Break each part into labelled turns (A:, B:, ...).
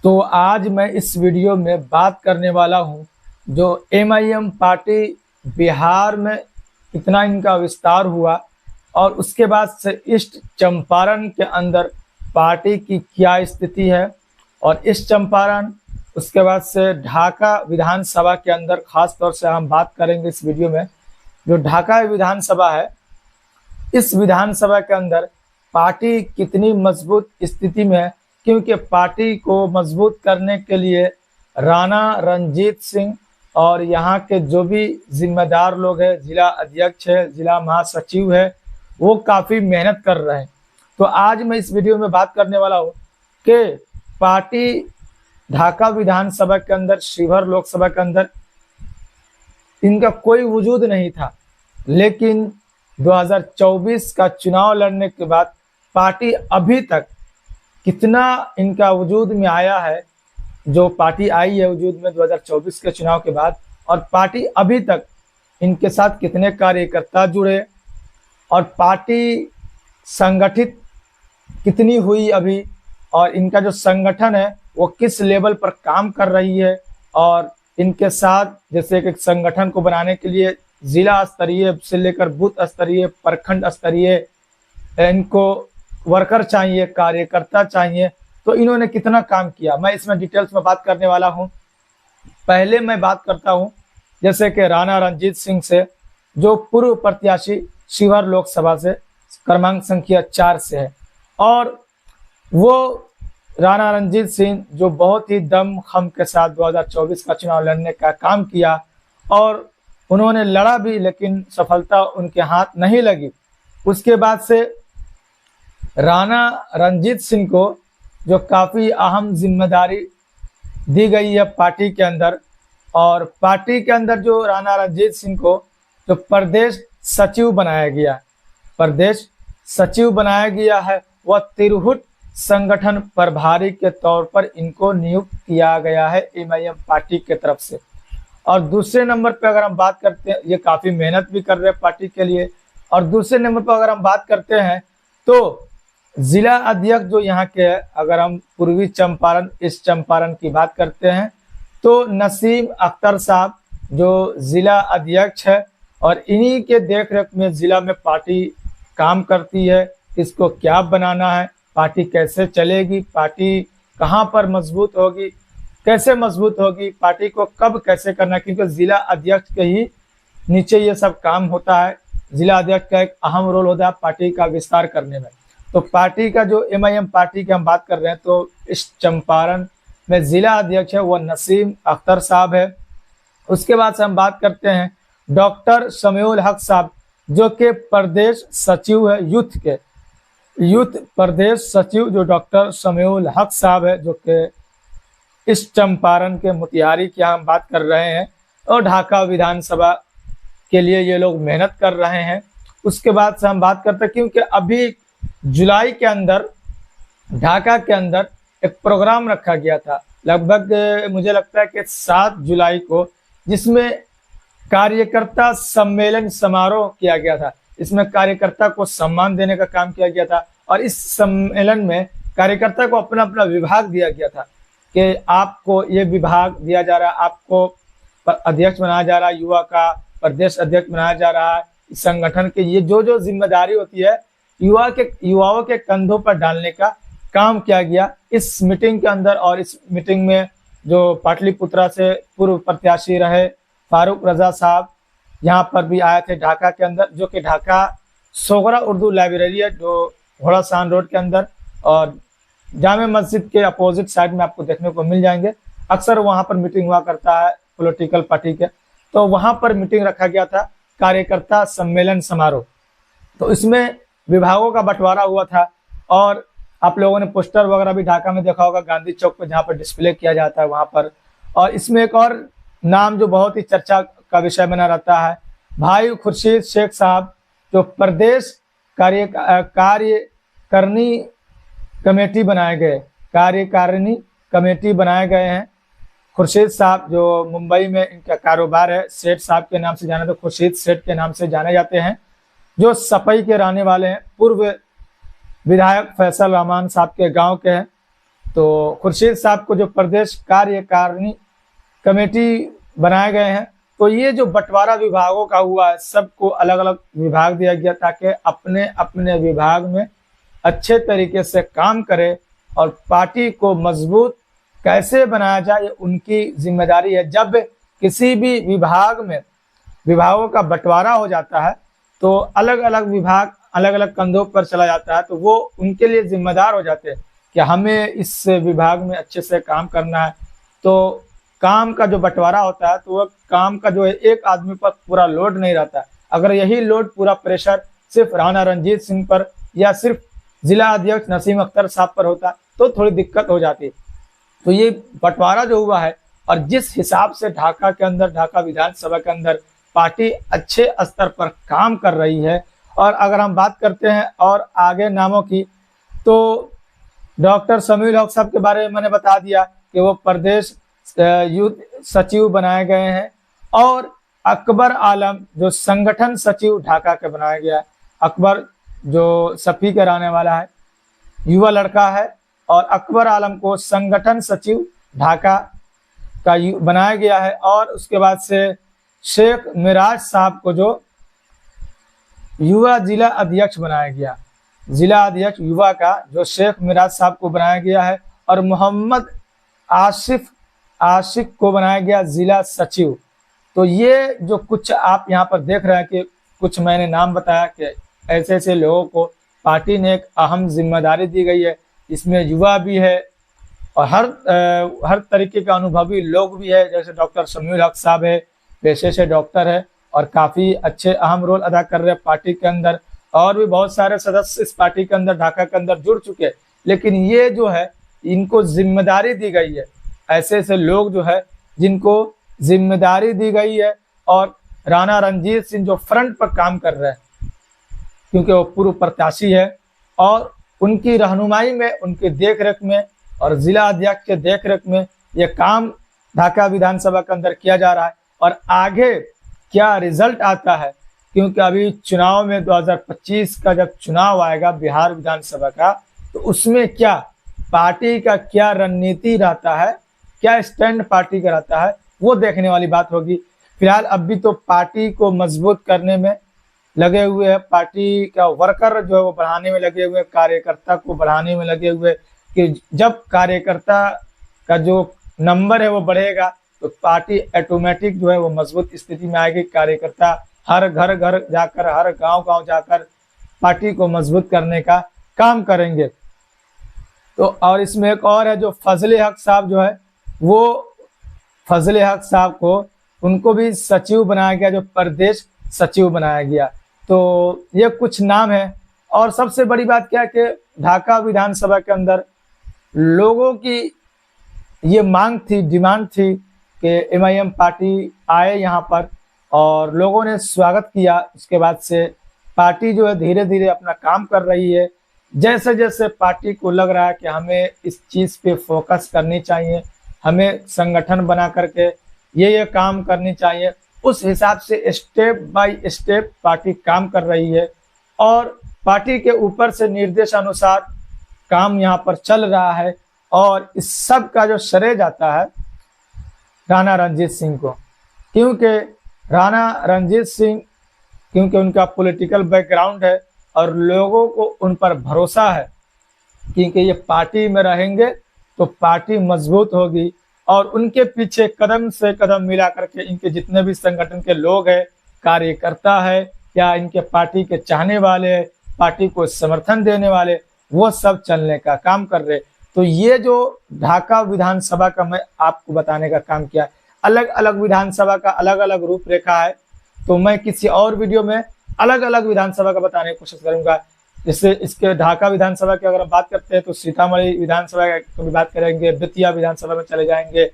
A: तो आज मैं इस वीडियो में बात करने वाला हूं जो एमआईएम पार्टी बिहार में कितना इनका विस्तार हुआ और उसके बाद से ईस्ट चंपारण के अंदर पार्टी की क्या स्थिति है और ईस्ट चंपारण उसके बाद से ढाका विधानसभा के अंदर खास तौर से हम बात करेंगे इस वीडियो में। जो ढाका विधानसभा है, इस विधानसभा के अंदर पार्टी कितनी मजबूत स्थिति में है, क्योंकि पार्टी को मजबूत करने के लिए राणा रणजीत सिंह और यहाँ के जो भी जिम्मेदार लोग हैं, जिला अध्यक्ष है, जिला महासचिव है, वो काफ़ी मेहनत कर रहे हैं। तो आज मैं इस वीडियो में बात करने वाला हूँ कि पार्टी ढाका विधानसभा के अंदर, शिवहर लोकसभा के अंदर इनका कोई वजूद नहीं था, लेकिन 2024 का चुनाव लड़ने के बाद पार्टी अभी तक कितना इनका वजूद में आया है। जो पार्टी आई है वजूद में 2024 के चुनाव के बाद, और पार्टी अभी तक इनके साथ कितने कार्यकर्ता जुड़े और पार्टी संगठित कितनी हुई अभी, और इनका जो संगठन है वो किस लेवल पर काम कर रही है। और इनके साथ जैसे कि संगठन को बनाने के लिए जिला स्तरीय से लेकर बूथ स्तरीय, प्रखंड स्तरीय इनको वर्कर चाहिए, कार्यकर्ता चाहिए, तो इन्होंने कितना काम किया, मैं इसमें डिटेल्स में बात करने वाला हूं। पहले मैं बात करता हूं जैसे कि राणा रणजीत सिंह से, जो पूर्व प्रत्याशी शिवहर लोकसभा से क्रमांक संख्या 4 से है। और वो राणा रणजीत सिंह जो बहुत ही दम खम के साथ 2024 का चुनाव लड़ने का काम किया और उन्होंने लड़ा भी, लेकिन सफलता उनके हाथ नहीं लगी। उसके बाद से राणा रणजीत सिंह को जो काफ़ी अहम जिम्मेदारी दी गई है पार्टी के अंदर, और पार्टी के अंदर जो राणा रणजीत सिंह को जो प्रदेश सचिव बनाया गया, प्रदेश सचिव बनाया गया है, वह तिरहुत संगठन प्रभारी के तौर पर इनको नियुक्त किया गया है एमआईएम पार्टी के तरफ से। और दूसरे नंबर पर अगर हम बात करते हैं, ये काफ़ी मेहनत भी कर रहे हैं पार्टी के लिए। और दूसरे नंबर पर अगर हम बात करते हैं तो जिला अध्यक्ष जो यहाँ के है, अगर हम पूर्वी चंपारण, ईस्ट चंपारण की बात करते हैं तो नसीम अख्तर साहब जो जिला अध्यक्ष है, और इन्हीं के देखरेख में जिला में पार्टी काम करती है। इसको क्या बनाना है, पार्टी कैसे चलेगी, पार्टी कहाँ पर मजबूत होगी, कैसे मजबूत होगी, पार्टी को कब कैसे करना है, क्योंकि जिला अध्यक्ष के ही नीचे ये सब काम होता है। जिला अध्यक्ष का एक अहम रोल होता है पार्टी का विस्तार करने में। तो पार्टी का जो एमआईएम पार्टी की हम बात कर रहे हैं, तो इस चंपारण में जिला अध्यक्ष है वो नसीम अख्तर साहब है। उसके बाद से हम बात करते हैं डॉक्टर शमीउल हक साहब, जो कि प्रदेश सचिव है यूथ के, यूथ प्रदेश सचिव जो डॉक्टर शमीउल हक साहब है, जो कि इस चंपारण के मोतिहारी की हम बात कर रहे हैं, और ढाका विधानसभा के लिए ये लोग मेहनत कर रहे हैं। उसके बाद से हम बात करते हैं, क्योंकि अभी जुलाई के अंदर ढाका के अंदर एक प्रोग्राम रखा गया था, लगभग मुझे लगता है कि 7 जुलाई को, जिसमें कार्यकर्ता सम्मेलन समारोह किया गया था। इसमें कार्यकर्ता को सम्मान देने का काम किया गया था, और इस सम्मेलन में कार्यकर्ता को अपना अपना विभाग दिया गया था कि आपको ये विभाग दिया जा रहा है, आपको अध्यक्ष बनाया जा रहा है, युवा का प्रदेश अध्यक्ष बनाया जा रहा है। इस संगठन के ये जो जो जिम्मेदारी होती है युवाओं के कंधों पर डालने का काम किया गया इस मीटिंग के अंदर। और इस मीटिंग में जो पाटलिपुत्रा से पूर्व प्रत्याशी रहे फारूक रजा साहब यहाँ पर भी आए थे ढाका के अंदर, जो कि ढाका सोगरा उर्दू लाइब्रेरी है जो घोड़ासान रोड के अंदर और जामे मस्जिद के अपोजिट साइड में आपको देखने को मिल जाएंगे। अक्सर वहाँ पर मीटिंग हुआ करता है पॉलिटिकल पार्टी के, तो वहाँ पर मीटिंग रखा गया था, कार्यकर्ता सम्मेलन समारोह। तो इसमें विभागों का बंटवारा हुआ था, और आप लोगों ने पोस्टर वगैरह भी ढाका में देखा होगा गांधी चौक पर, जहाँ पर डिस्प्ले किया जाता है वहाँ पर। और इसमें एक और नाम जो बहुत ही चर्चा का विषय बना रहता है, भाई खुर्शीद शेख साहब, जो प्रदेश कार्यकारिणी कमेटी बनाए गए, कार्यकारिणी कमेटी बनाए गए हैं। खुर्शीद साहब जो मुंबई में इनका कारोबार है, सेठ साहब के नाम से जाने, तो खुर्शीद सेठ के नाम से जाने जाते हैं, जो सपई के रहने वाले हैं, पूर्व विधायक फैसल रहमान साहब के गांव के हैं। तो खुर्शीद साहब को जो प्रदेश कार्यकारिणी कमेटी बनाए गए हैं। तो ये जो बंटवारा विभागों का हुआ है, सबको अलग अलग विभाग दिया गया ताकि अपने अपने विभाग में अच्छे तरीके से काम करे और पार्टी को मजबूत कैसे बनाया जाए, ये उनकी जिम्मेदारी है। जब किसी भी विभाग में विभागों का बंटवारा हो जाता है तो अलग अलग विभाग अलग अलग कंधों पर चला जाता है, तो वो उनके लिए जिम्मेदार हो जाते हैं कि हमें इस विभाग में अच्छे से काम करना है। तो काम का जो बंटवारा होता है तो वह काम का जो है एक आदमी पर पूरा लोड नहीं रहता। अगर यही लोड पूरा प्रेशर सिर्फ राणा रणजीत सिंह पर या सिर्फ जिला अध्यक्ष नसीम अख्तर साहब पर होता तो थोड़ी दिक्कत हो जाती। तो ये बंटवारा जो हुआ है और जिस हिसाब से ढाका के अंदर, ढाका विधानसभा के अंदर पार्टी अच्छे स्तर पर काम कर रही है। और अगर हम बात करते हैं और आगे नामों की, तो डॉक्टर शमीउल हक साहब के बारे में मैंने बता दिया कि वो प्रदेश यूथ सचिव बनाए गए हैं। और अकबर आलम जो संगठन सचिव ढाका के बनाया गया है। अकबर जो सफी के रहने वाला है, युवा लड़का है, और अकबर आलम को संगठन सचिव ढाका का बनाया गया है। और उसके बाद से शेख मिराज साहब को जो युवा जिला अध्यक्ष बनाया गया, जिला अध्यक्ष युवा का जो शेख मिराज साहब को बनाया गया है। और मोहम्मद आशिक को बनाया गया जिला सचिव। तो ये जो कुछ आप यहाँ पर देख रहे हैं कि कुछ मैंने नाम बताया कि ऐसे ऐसे लोगों को पार्टी ने एक अहम जिम्मेदारी दी गई है। इसमें युवा भी है और हर तरीके का अनुभवी लोग भी है। जैसे डॉक्टर शमीउल हक साहब है, पेशे से डॉक्टर है और काफ़ी अच्छे अहम रोल अदा कर रहे हैं पार्टी के अंदर। और भी बहुत सारे सदस्य इस पार्टी के अंदर, ढाका के अंदर जुड़ चुके हैं। लेकिन ये जो है इनको जिम्मेदारी दी गई है, ऐसे ऐसे लोग जो है जिनको जिम्मेदारी दी गई है। और राणा रणजीत सिंह जो फ्रंट पर काम कर रहे हैं क्योंकि वो पूर्व प्रत्याशी है और उनकी रहनुमाई में, उनकी देखरेख में और जिला अध्यक्ष के देखरेख में ये काम ढाका विधानसभा के अंदर किया जा रहा है। और आगे क्या रिजल्ट आता है, क्योंकि अभी चुनाव में 2025 का जब चुनाव आएगा बिहार विधानसभा का, तो उसमें क्या पार्टी का क्या रणनीति रहता है, क्या स्टैंड पार्टी का रहता है, वो देखने वाली बात होगी। फिलहाल अभी तो पार्टी को मजबूत करने में लगे हुए हैं, पार्टी का वर्कर जो है वो बढ़ाने में लगे हुए, कार्यकर्ता को बढ़ाने में लगे हुए कि जब कार्यकर्ता का जो नंबर है वो बढ़ेगा तो पार्टी ऑटोमेटिक जो है वो मजबूत स्थिति में आएगी। कार्यकर्ता हर घर घर जाकर, हर गांव गांव जाकर पार्टी को मजबूत करने का काम करेंगे। तो और इसमें एक और है जो फजले हक साहब जो है, वो फजले हक साहब को उनको भी सचिव बनाया गया, जो प्रदेश सचिव बनाया गया। तो ये कुछ नाम है। और सबसे बड़ी बात क्या है कि ढाका विधानसभा के अंदर लोगों की ये मांग थी, डिमांड थी कि MIM पार्टी आए यहाँ पर और लोगों ने स्वागत किया। उसके बाद से पार्टी जो है धीरे धीरे अपना काम कर रही है। जैसे जैसे पार्टी को लग रहा है कि हमें इस चीज़ पे फोकस करनी चाहिए, हमें संगठन बना करके ये काम करनी चाहिए, उस हिसाब से स्टेप बाय स्टेप पार्टी काम कर रही है। और पार्टी के ऊपर से निर्देशानुसार काम यहाँ पर चल रहा है। और इस सब का जो श्रेय जाता है राणा रणजीत सिंह को, क्योंकि राणा रणजीत सिंह क्योंकि उनका पॉलिटिकल बैकग्राउंड है और लोगों को उन पर भरोसा है क्योंकि ये पार्टी में रहेंगे तो पार्टी मजबूत होगी। और उनके पीछे कदम से कदम मिला करके इनके जितने भी संगठन के लोग हैं, कार्यकर्ता है या इनके पार्टी के चाहने वाले, पार्टी को समर्थन देने वाले, वो सब चलने का काम कर रहे। तो ये जो ढाका विधानसभा का मैं आपको बताने का काम किया, अलग अलग विधानसभा का अलग अलग रूपरेखा है। तो मैं किसी और वीडियो में अलग अलग विधानसभा का बताने की कोशिश करूंगा। जैसे इसके ढाका विधानसभा की अगर हम बात करते हैं तो सीतामढ़ी विधानसभा की बात करेंगे, बेतिया विधानसभा में चले जाएंगे,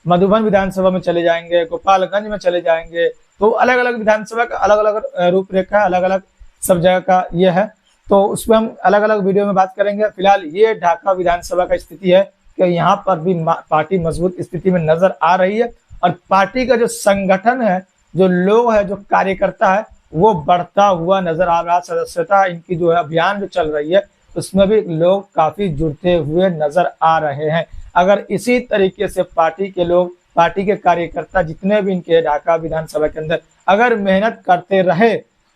A: मधुबन विधानसभा में चले जाएंगे, गोपालगंज में चले जाएंगे। तो अलग अलग विधानसभा का अलग अलग रूपरेखा, अलग अलग सब जगह का ये है। तो उस पर हम अलग अलग वीडियो में बात करेंगे। फिलहाल ये ढाका विधानसभा का स्थिति है कि यहाँ पर भी पार्टी मजबूत स्थिति में नजर आ रही है और पार्टी का जो संगठन है, जो लोग है, जो कार्यकर्ता है, वो बढ़ता हुआ नजर आ रहा। सदस्यता इनकी जो है अभियान जो चल रही है उसमें भी लोग काफी जुड़ते हुए नजर आ रहे हैं। अगर इसी तरीके से पार्टी के लोग, पार्टी के कार्यकर्ता जितने भी इनके ढाका विधानसभा के अंदर अगर मेहनत करते रहे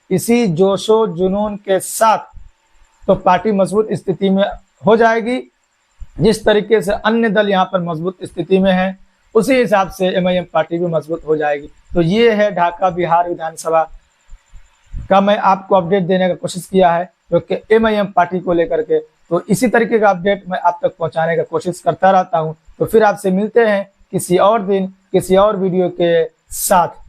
A: इसी जोशो जुनून के साथ, तो पार्टी मजबूत स्थिति में हो जाएगी। जिस तरीके से अन्य दल यहाँ पर मजबूत स्थिति में है, उसी हिसाब से एमआईएम पार्टी भी मजबूत हो जाएगी। तो ये है ढाका बिहार विधानसभा का मैं आपको अपडेट देने का कोशिश किया है, जो कि एमआईएम पार्टी को लेकर के। तो इसी तरीके का अपडेट मैं आप तक पहुंचाने का कोशिश करता रहता हूं। तो फिर आपसे मिलते हैं किसी और दिन किसी और वीडियो के साथ।